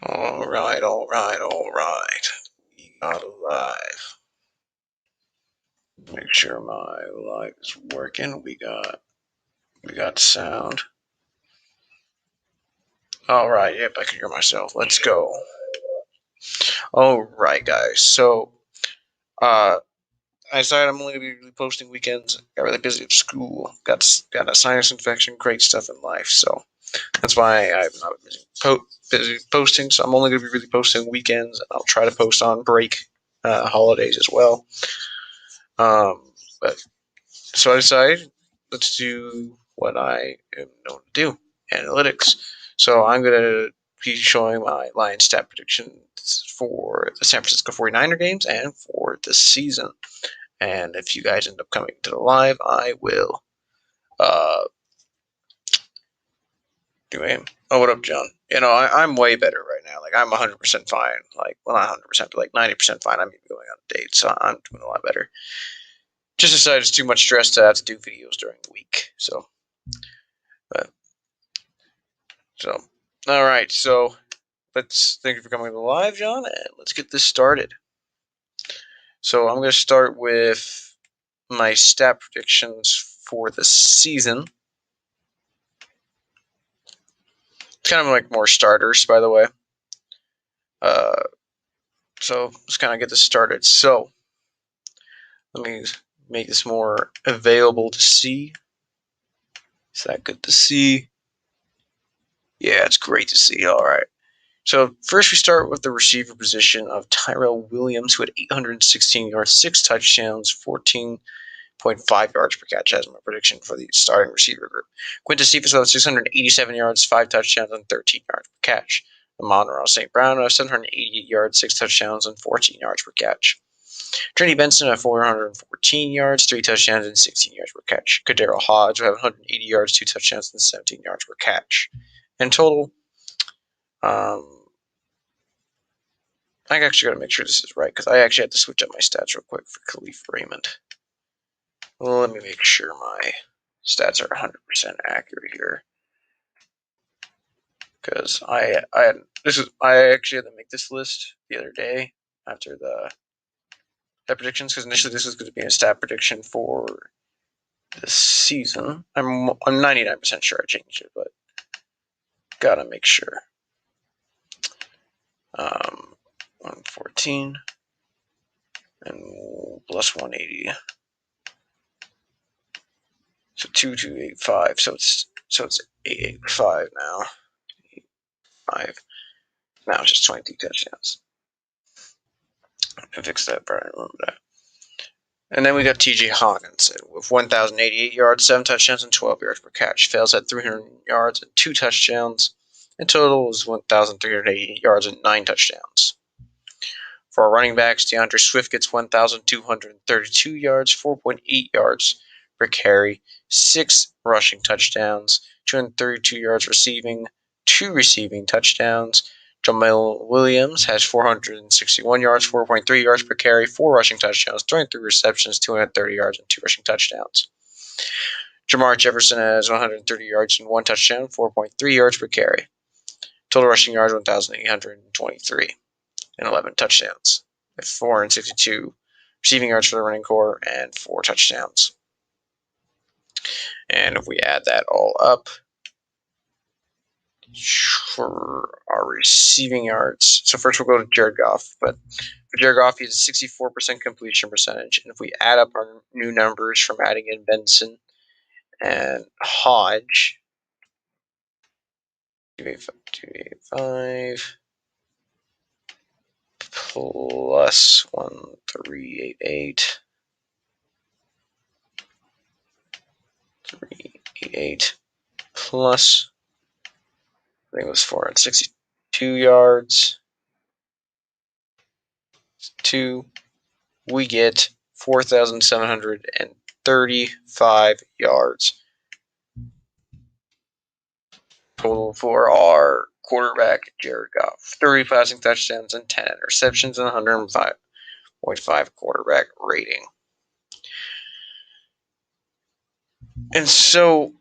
Alright, alright, alright. We got live. Make sure my live is working. We got sound. Alright, yep, I can hear myself. Let's go. Alright, guys. So I decided I'm only gonna be posting weekends. Got really busy at school. Got a sinus infection, great stuff in life, so that's why I've not been busy posting. So I'm only gonna be really posting weekends, and I'll try to post on break holidays as well. But so I decided, let's do what I am known to do, analytics. So I'm going to be showing my Lions stat predictions for the San Francisco 49er games and for the season. And if you guys end up coming to the live, I will do aim. Oh, what up, John? I'm way better right now. Like, I'm 100% fine. Like, well, not 100%, but like 90% fine. I'm even going on a date, so I'm doing a lot better. Just decided it's too much stress to have to do videos during the week. So, all right. So, thank you for coming to the live, John, and let's get this started. So, I'm going to start with my stat predictions for the season. It's kind of like more starters, by the way. So let's kind of get this started. So, let me make this more available to see. Is that good to see? Yeah, it's great to see. All right. So first we start with the receiver position of Tyrell Williams, who had 816 yards, 6 touchdowns, 14.5 yards per catch as my prediction for the starting receiver group. Quintus Cephas had 687 yards, 5 touchdowns, and 13 yards per catch. Amon-Ra St. Brown had 788 yards, 6 touchdowns, and 14 yards per catch. Trinity Benson had 414 yards, 3 touchdowns, and 16 yards per catch. Kadarius Hodge had 180 yards, 2 touchdowns, and 17 yards per catch. In total, I actually got to make sure this is right because I actually had to switch up my stats real quick for Khalif Raymond. Well, let me make sure my stats are 100% accurate here because I actually had to make this list the other day after the stat predictions because initially this was going to be a stat prediction for this season. I'm 99% sure I changed it, but gotta make sure. 114 and plus 180. So 2285. So it's 885 now. 5. Now it's just 22 touchdowns. I fixed that, but I remember that. And then we got T.J. Hawkins with 1,088 yards, 7 touchdowns, and 12 yards per catch. Fails at 300 yards and 2 touchdowns. In total was 1,388 yards and 9 touchdowns. For our running backs, DeAndre Swift gets 1,232 yards, 4.8 yards per carry, 6 rushing touchdowns, 232 yards receiving, 2 receiving touchdowns. Jamal Williams has 461 yards, 4.3 yards per carry, 4 rushing touchdowns, 23 receptions, 230 yards, and 2 rushing touchdowns. Jamar Jefferson has 130 yards and 1 touchdown, 4.3 yards per carry. Total rushing yards 1,823 and 11 touchdowns, with 462 receiving yards for the running core and 4 touchdowns. And if we add that all up, for our receiving yards, so first we'll go to Jared Goff, but for Jared Goff, he has a 64% completion percentage, and if we add up our new numbers from adding in Benson and Hodge, 285 plus 1388 388 plus, I think it was 462 yards. 2, we get 4,735 yards total for our quarterback, Jared Goff. 30 passing touchdowns and 10 interceptions and 105.5 quarterback rating. And so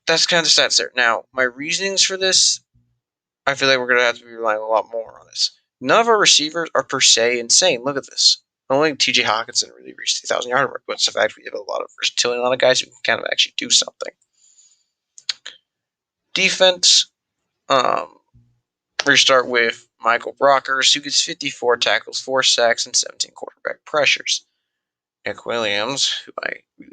that's kind of the stats there. Now, my reasonings for this I feel like we're going to have to be relying a lot more on this. None of our receivers are per se insane. Look at this. Only TJ Hawkins really reached the 1,000-yard mark, but it's the fact we have a lot of versatility, a lot of guys who can kind of actually do something. Defense, we start with Michael Brockers, who gets 54 tackles, 4 sacks, and 17 quarterback pressures. Nick Williams,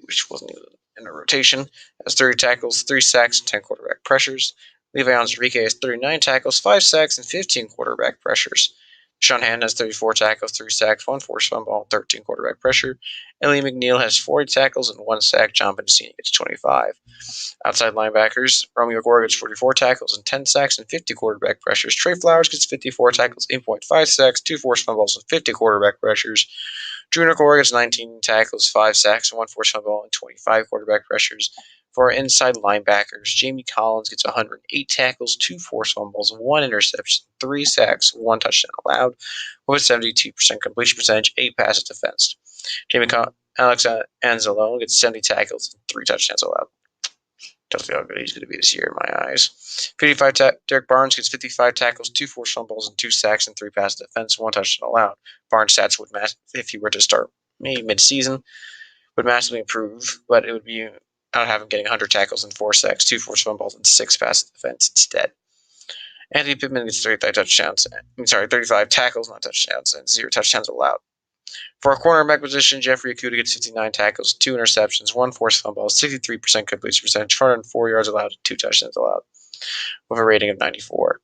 which wasn't even in a rotation, has 30 tackles, 3 sacks, and 10 quarterback pressures. Levi Onwuzurike has 39 tackles, 5 sacks, and 15 quarterback pressures. Sean Hannon has 34 tackles, 3 sacks, 1 forced fumble, 13 quarterback pressure. Ellie McNeil has 40 tackles and 1 sack. John Bendicini gets 25. Outside linebackers, Romeo Gore gets 44 tackles and 10 sacks and 50 quarterback pressures. Trey Flowers gets 54 tackles, 8.5 sacks, 2 forced fumbles, and 50 quarterback pressures. Drew Nicole gets 19 tackles, 5 sacks, and 1 forced fumble, and 25 quarterback pressures. For our inside linebackers, Jamie Collins gets 108 tackles, 2 forced fumbles, 1 interception, 3 sacks, 1 touchdown allowed, with a 72% completion percentage, 8 passes defensed. Alex Anzalone gets 70 tackles and 3 touchdowns allowed. Tells me how good he's going to be this year in my eyes. Derek Barnes gets 55 tackles, 2 forced fumbles, and 2 sacks, and 3 passes defense, 1 touchdown allowed. Barnes' stats would if he were to start maybe mid-season, would massively improve, but it would be I'd have him getting 100 tackles and 4 sacks, 2 forced fumbles, and 6 passes defense instead. Anthony Pittman gets 35 tackles, not touchdowns, and 0 touchdowns allowed. For our cornerback position, Jeffrey Okudah gets 59 tackles, 2 interceptions, 1 forced fumble, 63% completion percentage, 404 yards allowed, 2 touchdowns allowed, with a rating of 94.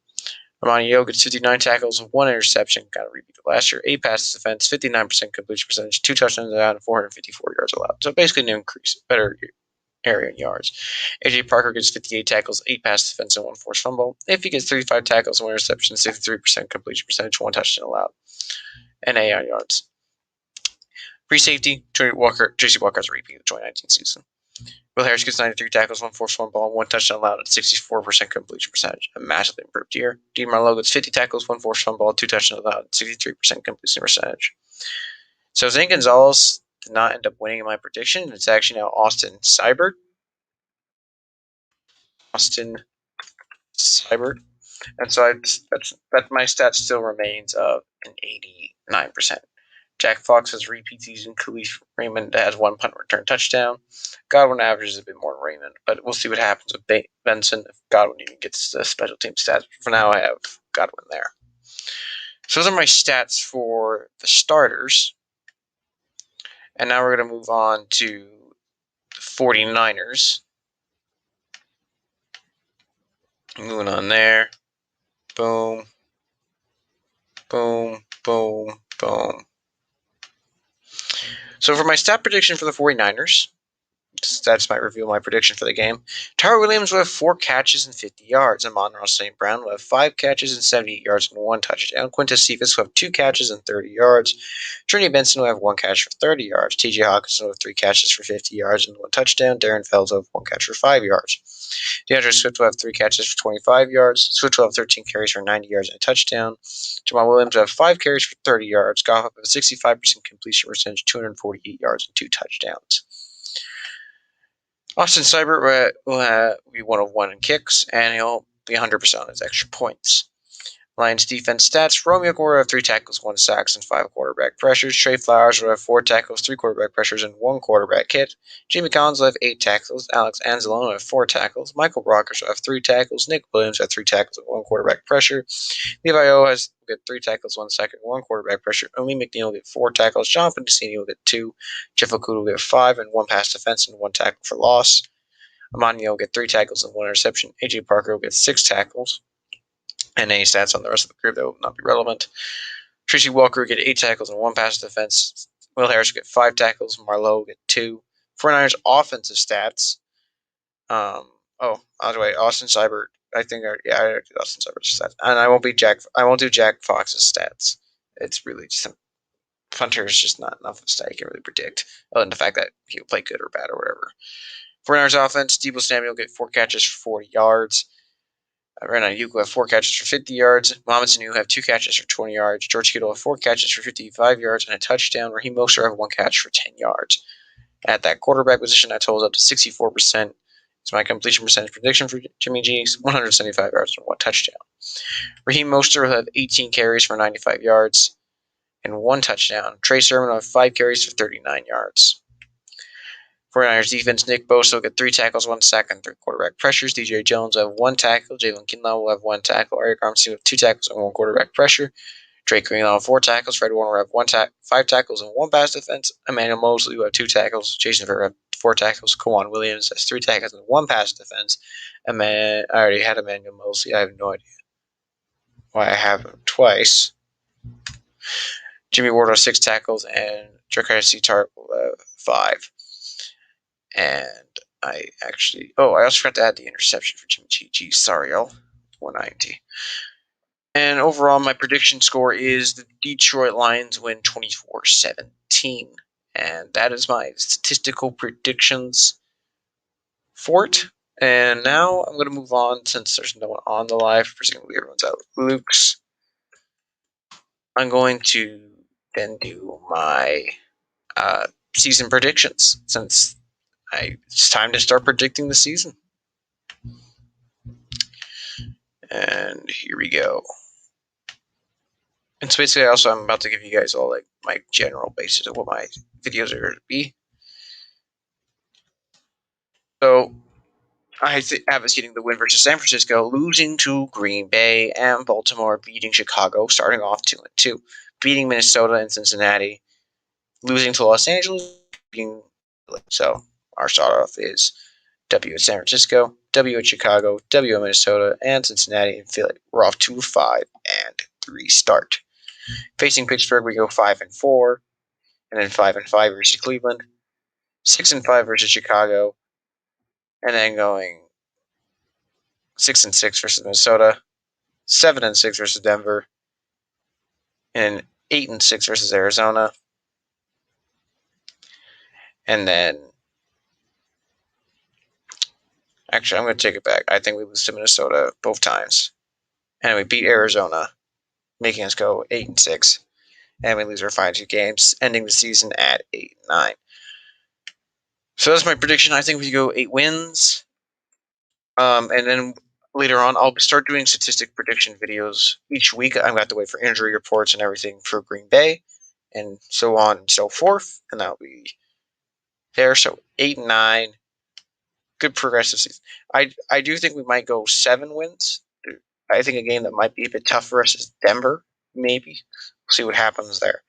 Amani Yo gets 59 tackles, 1 interception, kind of repeated last year, 8 passes defense, 59% completion percentage, 2 touchdowns allowed, and 454 yards allowed. So basically an increase, better area in yards. AJ Parker gets 58 tackles, 8 passes defense, and 1 forced fumble. If he gets 35 tackles, 1 interception, 63% completion percentage, 1 touchdown allowed, and 8 yards. Free safety, J.C. Walker's repeat of the 2019 season. Will Harris gets 93 tackles, 1 forced fumble, 1 touchdown allowed at 64% completion percentage, a massively improved year. Dean Marlowe gets 50 tackles, 1 forced fumble, 2 touchdowns allowed, 63% completion percentage. So Zane Gonzalez did not end up winning in my prediction. It's actually now Austin Seibert. And so that my stat still remains of an 89%. Jack Fox has repeat season. Khalif Raymond has 1 punt return touchdown. Godwin averages a bit more than Raymond, but we'll see what happens with Benson if Godwin even gets the special team stats. For now, I have Godwin there. So those are my stats for the starters. And now we're going to move on to the 49ers. Moving on there. Boom. Boom. Boom. Boom. So for my stat prediction for the 49ers, that's my review of my prediction for the game. Tyrell Williams will have 4 catches and 50 yards. Amon-Ra St. Brown will have 5 catches and 78 yards and 1 touchdown. Quintus Cephas will have 2 catches and 30 yards. Trinity Benson will have 1 catch for 30 yards. TJ Hawkins will have 3 catches for 50 yards and 1 touchdown. Darren Fells will have 1 catch for 5 yards. DeAndre Swift will have 3 catches for 25 yards. Swift will have 13 carries for 90 yards and a touchdown. Jamal Williams will have 5 carries for 30 yards. Goff will have a 65% completion percentage, 248 yards and 2 touchdowns. Austin Seibert will be 1 of 1 in kicks, and he'll be 100% on his extra points. Lions defense stats: Romeo Gore will have 3 tackles, 1 sacks, and 5 quarterback pressures. Trey Flowers will have 4 tackles, 3 quarterback pressures, and 1 quarterback hit. Jamie Collins will have 8 tackles. Alex Anzalone will have 4 tackles. Michael Brockers will have 3 tackles. Nick Williams will have 3 tackles and 1 quarterback pressure. Levi O will get 3 tackles, 1 sack, and 1 quarterback pressure. Lee McNeil will get 4 tackles. John Bendicini will get 2. Jeff Okudah will get 5 and 1 pass defense and 1 tackle for loss. Amani will get 3 tackles and 1 interception. AJ Parker will get 6 tackles. And any stats on the rest of the group that will not be relevant. Tracy Walker will get 8 tackles and 1 pass defense. Will Harris will get 5 tackles. Marlowe will get 2. 49ers offensive stats. By the way, Austin Seibert. I did Austin Seibert's stats, and I won't do Jack Fox's stats. It's really just punter is just not enough of a stat you can really predict, other than the fact that he'll play good or bad or whatever. 49ers offense: Deebo Samuel will get 4 catches for 40 yards. Brandon Ayuk will have 4 catches for 50 yards. Mohamed Sanu will have 2 catches for 20 yards. George Kittle will have 4 catches for 55 yards and a touchdown. Raheem Mostert will have 1 catch for 10 yards. At that quarterback position, that totals up to 64%. It's my completion percentage prediction for Jimmy G: 175 yards and 1 touchdown. Raheem Mostert will have 18 carries for 95 yards and 1 touchdown. Trey Sermon will have 5 carries for 39 yards. 49ers defense, Nick Bosa will get 3 tackles, 1 sack, and 3 quarterback pressures. DJ Jones will have 1 tackle. Jalen Kinlaw will have 1 tackle. Eric Armstead will have 2 tackles and 1 quarterback pressure. Drake Greenlaw will have 4 tackles. Fred Warner will have 5 tackles and 1 pass defense. Emmanuel Mosley will have 2 tackles. Jason Verrett will have 4 tackles. Kwan Williams has 3 tackles and 1 pass defense. I already had Emmanuel Mosley. I have no idea why I have him twice. Jimmy Ward has 6 tackles, and Jacari Tart will have 5. And I also forgot to add the interception for Jimmy G. Sorry, y'all. 190. And overall, my prediction score is the Detroit Lions win 24-17. And that is my statistical predictions for it. And now I'm going to move on, since there's no one on the live. Presumably everyone's out with Luke's. I'm going to then do my season predictions, since it's time to start predicting the season. And here we go. And so basically, I'm about to give you guys all like my general basis of what my videos are going to be. So I have us getting the win versus San Francisco, losing to Green Bay, and Baltimore beating Chicago, starting off 2-2, beating Minnesota and Cincinnati, losing to Los Angeles, beating. So our start off is W at San Francisco, W at Chicago, W at Minnesota, and Cincinnati and Philly. We're off to a 5-3 start. Facing Pittsburgh, we go 5-4, and then 5-5 versus Cleveland, 6-5 versus Chicago, and then going 6-6 versus Minnesota, 7-6 versus Denver, and 8-6 versus Arizona, and then actually I'm going to take it back. I think we lose to Minnesota both times, and we beat Arizona, making us go 8-6. And we lose our final 2 games, ending the season at 8-9. So that's my prediction. I think we go 8 wins. And then later on, I'll start doing statistic prediction videos each week. I'm going to have to wait for injury reports and everything for Green Bay, and so on and so forth. And that'll be there. So 8-9. Good progressive season. I do think we might go 7 wins. I think a game that might be a bit tough for us is Denver, maybe. We'll see what happens there.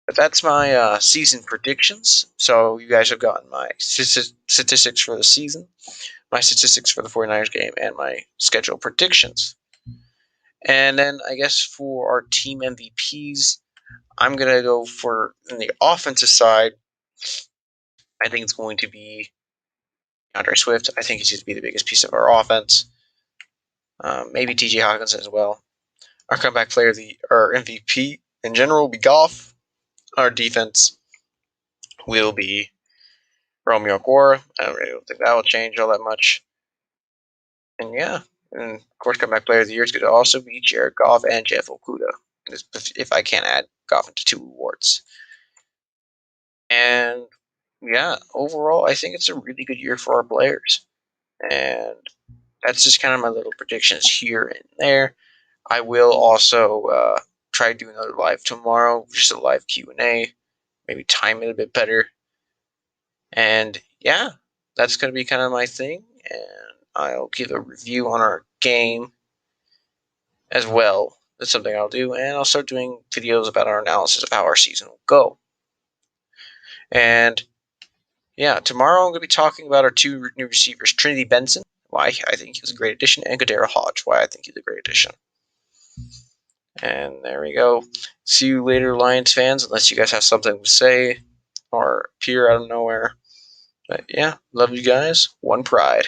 But that's my season predictions. So you guys have gotten my statistics for the season, my statistics for the 49ers game, and my schedule predictions. And then I guess for our team MVPs, I'm going to go for, in the offensive side, I think it's going to be Andre Swift. I think he's going to be the biggest piece of our offense. Maybe TJ Hawkins as well. Our comeback player, our MVP in general, will be Goff. Our defense will be Romeo Agora. I don't think that will change all that much. And yeah, and of course, comeback player of the year is going to also be Jared Goff and Jeff Okudah, if I can add Goff into 2 awards. And yeah, overall, I think it's a really good year for our players. And that's just kind of my little predictions here and there. I will also try to do another live tomorrow, just a live Q&A, maybe time it a bit better. And yeah, that's going to be kind of my thing. And I'll give a review on our game as well. That's something I'll do. And I'll start doing videos about our analysis of how our season will go. And yeah, tomorrow I'm going to be talking about our 2 new receivers, Trinity Benson, why I think he was a great addition, and Kadera Hodge, why I think he's a great addition. And there we go. See you later, Lions fans, unless you guys have something to say or appear out of nowhere. But yeah, love you guys. One pride.